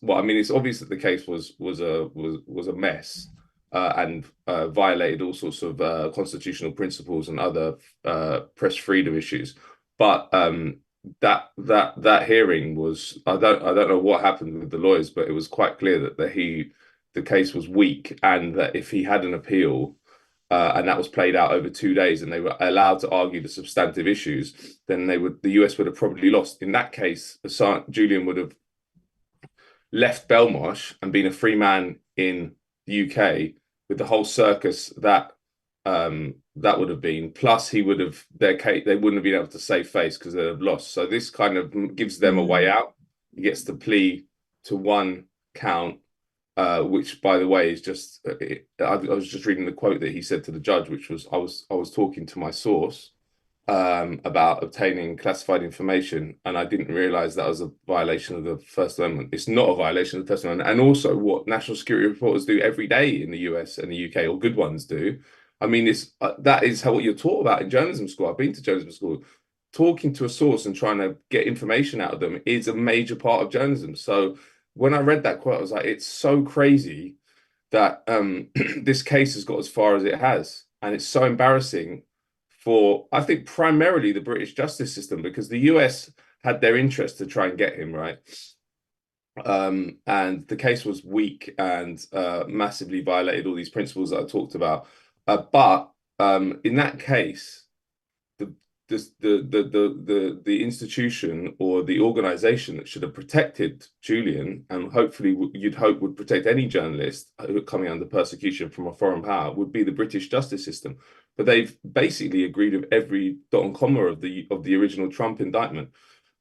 well, I mean, it's obvious that the case was a mess, and violated all sorts of constitutional principles and other press freedom issues. But that hearing was, I don't know what happened with the lawyers, but it was quite clear that the case was weak, and that if he had an appeal, and that was played out over 2 days, and they were allowed to argue the substantive issues, then the US would have probably lost. In that case, Julian would have left Belmarsh and been a free man in the UK with the whole circus that would have been. Plus, he would have they wouldn't have been able to save face because they'd have lost. So this kind of gives them a way out. He gets to plea to one count, which, by the way, is just. I was just reading the quote that he said to the judge, which was, I was talking to my source about obtaining classified information, and I didn't realize that was a violation of the First Amendment. It's not a violation of the First Amendment, and also what national security reporters do every day in the US and the UK, or good ones do. I mean, that is what you're taught about in journalism school. I've been to journalism school. Talking to a source and trying to get information out of them is a major part of journalism. So when I read that quote, I was like, it's so crazy that this case has got as far as it has, and it's so embarrassing for, I think, primarily the British justice system, because the US had their interest to try and get him, right. And the case was weak and massively violated all these principles that I talked about. But in that case, the institution or the organization that should have protected Julian, and hopefully you'd hope would protect any journalist coming under persecution from a foreign power, would be the British justice system. But they've basically agreed with every dot and comma of the original Trump indictment.